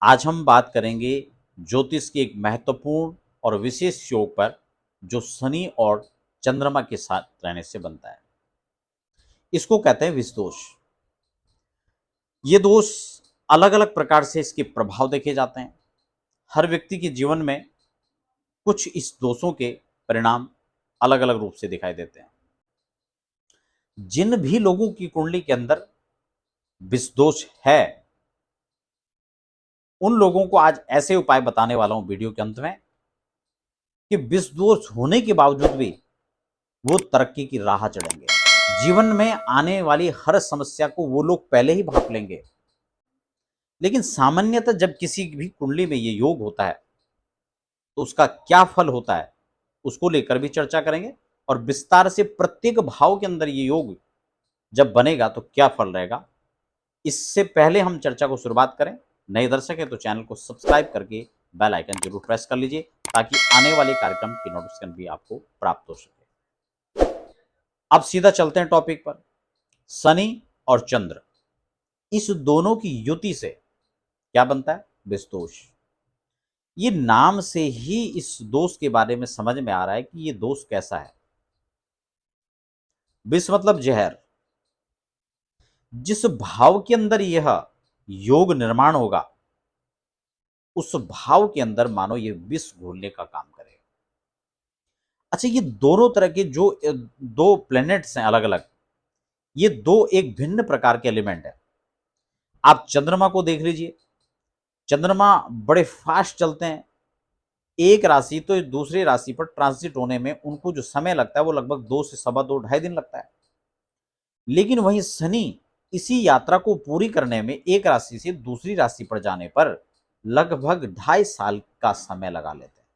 आज हम बात करेंगे ज्योतिष के एक महत्वपूर्ण और विशेष योग पर जो शनि और चंद्रमा के साथ रहने से बनता है। इसको कहते हैं विष दोष। ये दोष अलग अलग प्रकार से इसके प्रभाव देखे जाते हैं। हर व्यक्ति के जीवन में कुछ इस दोषों के परिणाम अलग अलग रूप से दिखाई देते हैं। जिन भी लोगों की कुंडली के अंदर विष दोष है, उन लोगों को आज ऐसे उपाय बताने वाला हूं वीडियो के अंत में कि विष दोष होने के बावजूद भी वो तरक्की की राह चढ़ेंगे। जीवन में आने वाली हर समस्या को वो लोग पहले ही भांप लेंगे। लेकिन सामान्यतः जब किसी भी कुंडली में ये योग होता है तो उसका क्या फल होता है, उसको लेकर भी चर्चा करेंगे और विस्तार से प्रत्येक भाव के अंदर ये योग जब बनेगा तो क्या फल रहेगा। इससे पहले हम चर्चा को शुरुआत करें, नए दर्शक है तो चैनल को सब्सक्राइब करके बेल आइकन जरूर प्रेस कर लीजिए ताकि आने वाले कार्यक्रम की नोटिफिकेशन भी आपको प्राप्त हो सके। अब सीधा चलते हैं टॉपिक पर। शनि और चंद्र, इस दोनों की युति से क्या बनता है? विष दोष। ये नाम से ही इस दोष के बारे में समझ में आ रहा है कि ये दोष कैसा है। विष मतलब जहर। जिस भाव के अंदर यह योग निर्माण होगा उस भाव के अंदर मानो ये विष घोलने का काम करेगा। अच्छा, ये दोनों तरह के जो दो प्लैनेट्स हैं अलग अलग, ये दो एक भिन्न प्रकार के एलिमेंट है। आप चंद्रमा को देख लीजिए, चंद्रमा बड़े फास्ट चलते हैं। एक राशि तो दूसरी राशि पर ट्रांजिट होने में उनको जो समय लगता है वो लगभग 2 से सवा 2 ढाई दिन लगता है। लेकिन वहीं शनि इसी यात्रा को पूरी करने में एक राशि से दूसरी राशि पर जाने पर लगभग 2.5 साल का समय लगा लेते हैं।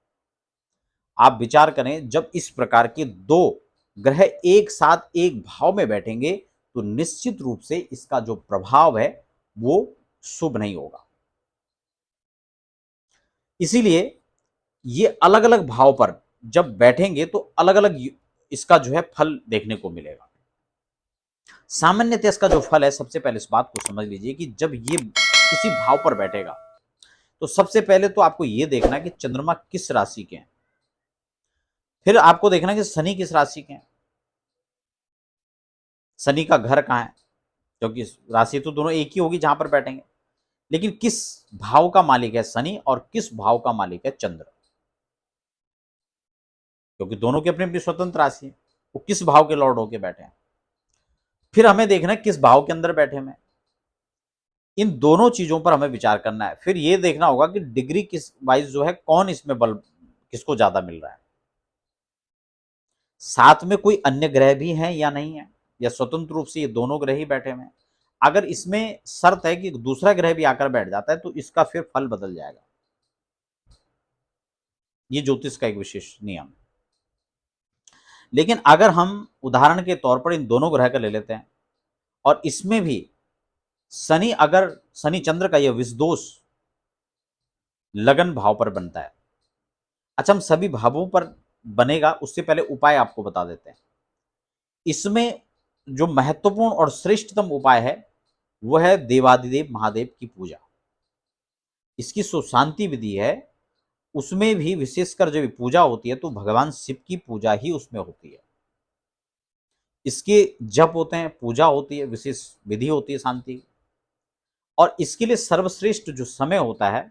आप विचार करें, जब इस प्रकार के दो ग्रह एक साथ एक भाव में बैठेंगे तो निश्चित रूप से इसका जो प्रभाव है वो शुभ नहीं होगा। इसीलिए ये अलग अलग भाव पर जब बैठेंगे तो अलग अलग इसका जो है फल देखने को मिलेगा। सामान्यतः इसका जो फल है, सबसे पहले इस बात को समझ लीजिए कि जब ये किसी भाव पर बैठेगा तो सबसे पहले तो आपको यह देखना कि चंद्रमा किस राशि के हैं, फिर आपको देखना कि शनि किस राशि के हैं, शनि का घर कहां है, क्योंकि राशि तो दोनों एक ही होगी जहां पर बैठेंगे, लेकिन किस भाव का मालिक है शनि और किस भाव का मालिक है चंद्र, क्योंकि दोनों की अपनी अपनी स्वतंत्र राशि है, वो किस भाव के लॉर्ड होके बैठे हैं। फिर हमें देखना है किस भाव के अंदर बैठे हैं। इन दोनों चीजों पर हमें विचार करना है। फिर यह देखना होगा कि डिग्री किस वाइज जो है कौन इसमें बल किसको ज्यादा मिल रहा है, साथ में कोई अन्य ग्रह भी हैं या नहीं है, या स्वतंत्र रूप से ये दोनों ग्रह ही बैठे हुए हैं। अगर इसमें शर्त है कि दूसरा ग्रह भी आकर बैठ जाता है तो इसका फिर फल बदल जाएगा। ये ज्योतिष का एक विशेष नियम है। लेकिन अगर हम उदाहरण के तौर पर इन दोनों ग्रह का ले लेते हैं और इसमें भी शनि, अगर शनि चंद्र का यह विषदोष लगन भाव पर बनता है। अच्छा, हम सभी भावों पर बनेगा उससे पहले उपाय आपको बता देते हैं। इसमें जो महत्वपूर्ण और श्रेष्ठतम उपाय है वह है देवादिदेव महादेव की पूजा। इसकी जो शांति विधि है उसमें भी विशेषकर जब पूजा होती है तो भगवान शिव की पूजा ही उसमें होती है। इसके जप होते हैं, पूजा होती है, विशेष विधि होती है शांति की। और इसके लिए सर्वश्रेष्ठ जो समय होता है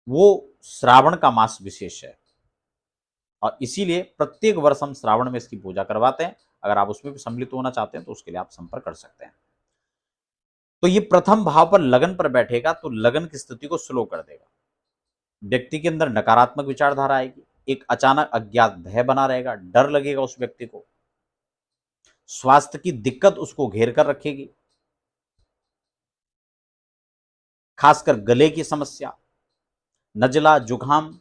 वो श्रावण का मास विशेष है और इसीलिए प्रत्येक वर्ष हम श्रावण में इसकी पूजा करवाते हैं। अगर आप उसमें भी सम्मिलित होना चाहते हैं तो उसके लिए आप संपर्क कर सकते हैं। तो ये प्रथम भाव पर लगन पर बैठेगा तो लगन की स्थिति को स्लो कर देगा। व्यक्ति के अंदर नकारात्मक विचारधारा आएगी, एक अचानक अज्ञात भय बना रहेगा, डर लगेगा उस व्यक्ति को, स्वास्थ्य की दिक्कत उसको घेर कर रखेगी, खासकर गले की समस्या, नजला, जुकाम,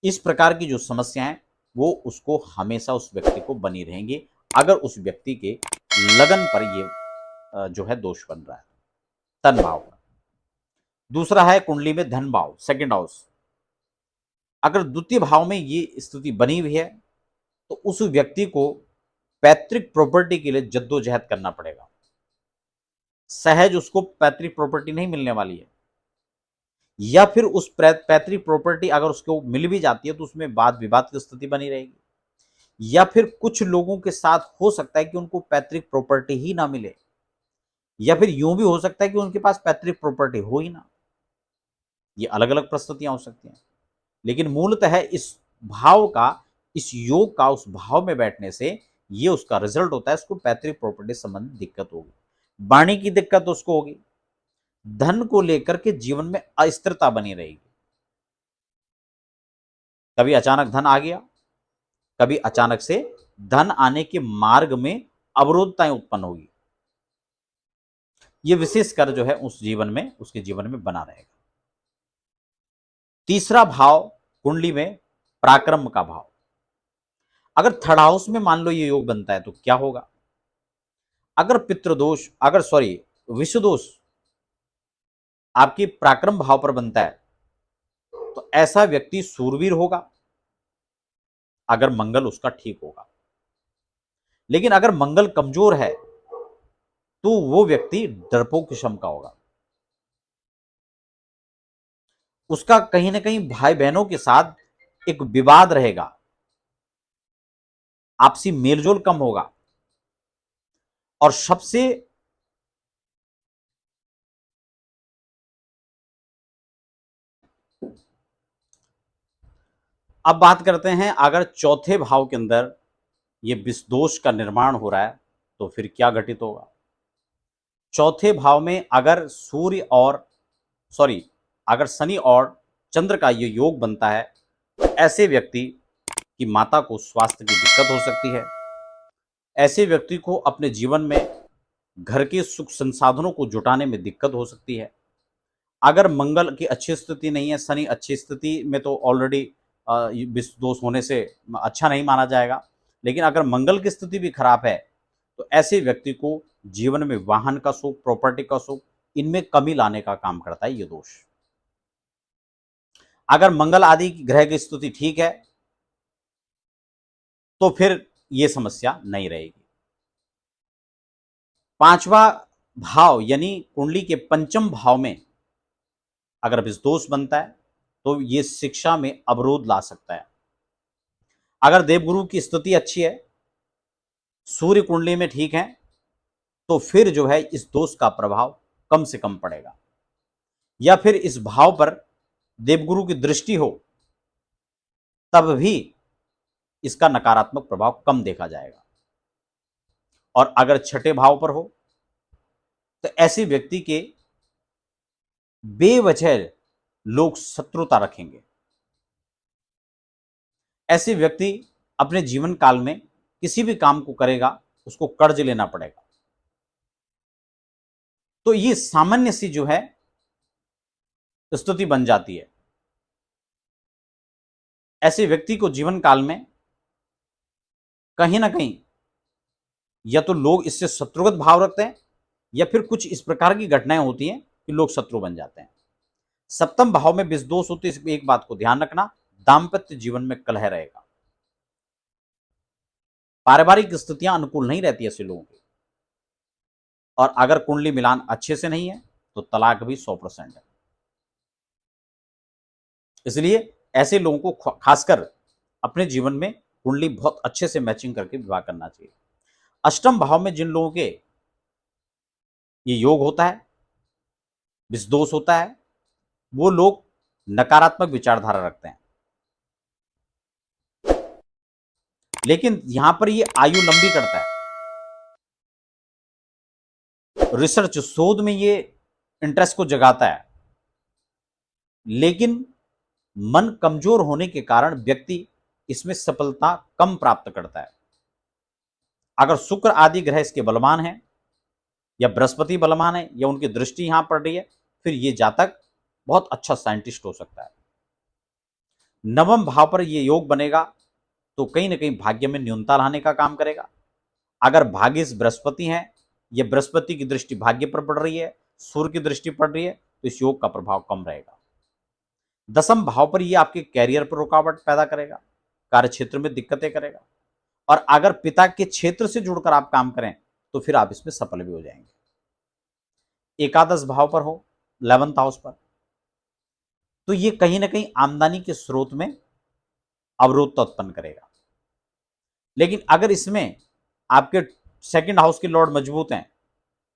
इस प्रकार की जो समस्या है वो उसको हमेशा उस व्यक्ति को बनी रहेंगी अगर उस व्यक्ति के लगन पर ये जो है दोष बन रहा है तन भाव पर। दूसरा है कुंडली में धन भाव, सेकंड हाउस। अगर द्वितीय भाव में ये स्थिति बनी हुई है तो उस व्यक्ति को पैतृक प्रॉपर्टी के लिए जद्दोजहद करना पड़ेगा। सहज उसको पैतृक प्रॉपर्टी नहीं मिलने वाली है। या फिर उस पैतृक प्रॉपर्टी अगर उसको मिल भी जाती है तो उसमें वाद विवाद की स्थिति बनी रहेगी, या फिर कुछ लोगों के साथ हो सकता है कि उनको पैतृक प्रॉपर्टी ही ना मिले, या फिर यूं भी हो सकता है कि उनके पास पैतृक प्रॉपर्टी हो ही ना। ये अलग अलग परिस्थितियां हो सकती हैं, लेकिन मूलतः इस भाव का, इस योग का उस भाव में बैठने से ये उसका रिजल्ट होता है, उसको पैतृक प्रॉपर्टी संबंधी दिक्कत होगी, वाणी की दिक्कत उसको होगी, धन को लेकर के जीवन में अस्थिरता बनी रहेगी। कभी अचानक धन आ गया, कभी अचानक से धन आने के मार्ग में अवरोधताएं उत्पन्न होगी। ये विशेषकर जो है उस जीवन में, उसके जीवन में बना रहेगा। तीसरा भाव कुंडली में पराक्रम का भाव। अगर थर्ड हाउस में मान लो ये योग बनता है तो क्या होगा? अगर पितृदोष, अगर सॉरी विषु दोष आपकी पराक्रम भाव पर बनता है तो ऐसा व्यक्ति सूरवीर होगा अगर मंगल उसका ठीक होगा। लेकिन अगर मंगल कमजोर है तो वो व्यक्ति डरपोक किस्म का होगा, उसका कहीं ना कहीं भाई बहनों के साथ एक विवाद रहेगा, आपसी मेलजोल कम होगा, और सबसे अब बात करते हैं, अगर चौथे भाव के अंदर ये विषदोष का निर्माण हो रहा है तो फिर क्या घटित होगा? चौथे भाव में अगर सूर्य और सॉरी अगर शनि और चंद्र का ये योग बनता है तो ऐसे व्यक्ति की माता को स्वास्थ्य की दिक्कत हो सकती है। ऐसे व्यक्ति को अपने जीवन में घर के सुख संसाधनों को जुटाने में दिक्कत हो सकती है। अगर मंगल की अच्छी स्थिति नहीं है, शनि अच्छी स्थिति में तो ऑलरेडी विष दोष होने से अच्छा नहीं माना जाएगा, लेकिन अगर मंगल की स्थिति भी खराब है तो ऐसे व्यक्ति को जीवन में वाहन का सुख, प्रॉपर्टी का सुख, इनमें कमी लाने का काम करता है ये दोष। अगर मंगल आदि ग्रह की स्थिति ठीक है तो फिर ये समस्या नहीं रहेगी। पांचवा भाव यानी कुंडली के पंचम भाव में अगर विषदोष बनता है तो ये शिक्षा में अवरोध ला सकता है। अगर देवगुरु की स्थिति अच्छी है, सूर्य कुंडली में ठीक है, तो फिर जो है इस दोष का प्रभाव कम से कम पड़ेगा, या फिर इस भाव पर देवगुरु की दृष्टि हो तब भी इसका नकारात्मक प्रभाव कम देखा जाएगा। और अगर छठे भाव पर हो तो ऐसे व्यक्ति के बेवजह लोग शत्रुता रखेंगे। ऐसे व्यक्ति अपने जीवन काल में किसी भी काम को करेगा उसको कर्ज लेना पड़ेगा। तो ये सामान्य सी जो है स्थिति बन जाती है। ऐसे व्यक्ति को जीवन काल में कहीं ना कहीं या तो लोग इससे शत्रुगत भाव रखते हैं, या फिर कुछ इस प्रकार की घटनाएं होती हैं कि लोग शत्रु बन जाते हैं। सप्तम भाव में विषदोष होते इस एक बात को ध्यान रखना, दाम्पत्य जीवन में कलह रहेगा, पारिवारिक स्थितियां अनुकूल नहीं रहती ऐसे लोगों की, और अगर कुंडली मिलान अच्छे से नहीं है तो तलाक भी 100% है। इसलिए ऐसे लोगों को खासकर अपने जीवन में कुंडली बहुत अच्छे से मैचिंग करके विवाह करना चाहिए। अष्टम भाव में जिन लोगों के ये योग होता है, विषदोष होता है, वो लोग नकारात्मक विचारधारा रखते हैं, लेकिन यहां पर ये आयु लंबी करता है। रिसर्च शोध में ये इंटरेस्ट को जगाता है, लेकिन मन कमजोर होने के कारण व्यक्ति इसमें सफलता कम प्राप्त करता है। अगर शुक्र आदि ग्रह इसके बलवान है, या बृहस्पति बलवान है, या उनकी दृष्टि यहां पड़ रही है, फिर ये जातक बहुत अच्छा साइंटिस्ट हो सकता है। नवम भाव पर यह योग बनेगा तो कहीं ना कहीं भाग्य में न्यूनता लाने का काम करेगा। अगर भाग्य बृहस्पति है, यह बृहस्पति की दृष्टि भाग्य पर पड़ रही है, सूर्य की दृष्टि पड़ रही है, तो इस योग का प्रभाव कम रहेगा। दसम भाव पर यह आपके कैरियर पर रुकावट पैदा करेगा, कार्य क्षेत्र में दिक्कतें करेगा, और अगर पिता के क्षेत्र से जुड़कर आप काम करें तो फिर आप इसमें सफल भी हो जाएंगे। एकादश भाव पर हो, 11th हाउस पर, तो ये कहीं ना कहीं आमदनी के स्रोत में अवरोध तो उत्पन्न करेगा। लेकिन अगर इसमें आपके सेकंड हाउस के लॉर्ड मजबूत हैं,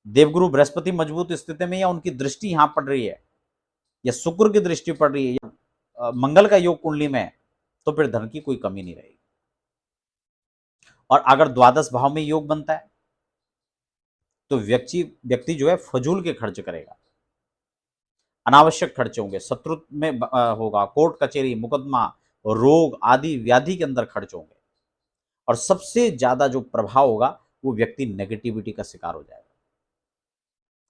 देवगुरु बृहस्पति मजबूत स्थिति में, या उनकी दृष्टि यहां पड़ रही है, या शुक्र की दृष्टि पड़ रही है, या मंगल का योग कुंडली में है, तो फिर धन की कोई कमी नहीं रहेगी। और अगर द्वादश भाव में योग बनता है तो व्यक्ति जो है फजूल के खर्च करेगा, अनावश्यक खर्चे होंगे, शत्रु में होगा, कोर्ट कचहरी मुकदमा रोग आदि व्याधि के अंदर खर्च होंगे। और सबसे ज्यादा जो प्रभाव होगा वो व्यक्ति नेगेटिविटी का शिकार हो जाएगा,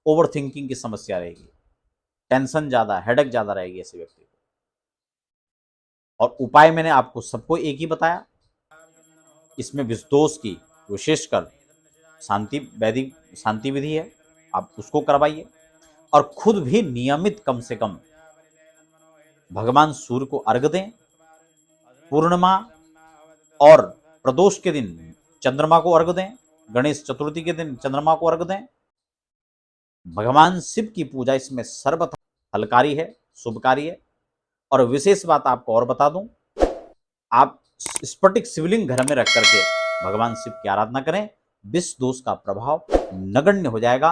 ओवर थिंकिंग की समस्या रहेगी, टेंशन ज्यादा, हेडेक ज्यादा रहेगी ऐसे व्यक्ति को। और उपाय मैंने आपको सबको एक ही बताया। इसमें विषदोष की विशेषकर शांति वैदिक शांति विधि है, आप उसको करवाइए। और खुद भी नियमित कम से कम भगवान सूर्य को अर्घ दें, पूर्णिमा और प्रदोष के दिन चंद्रमा को अर्घ दें, गणेश चतुर्थी के दिन चंद्रमा को अर्घ दें। भगवान शिव की पूजा इसमें सर्वथा फलकारी है, शुभकारी है। और विशेष बात आपको और बता दूं, आप स्फटिक शिवलिंग घर में रख करके भगवान शिव की आराधना करें, विष दोष का प्रभाव नगण्य हो जाएगा।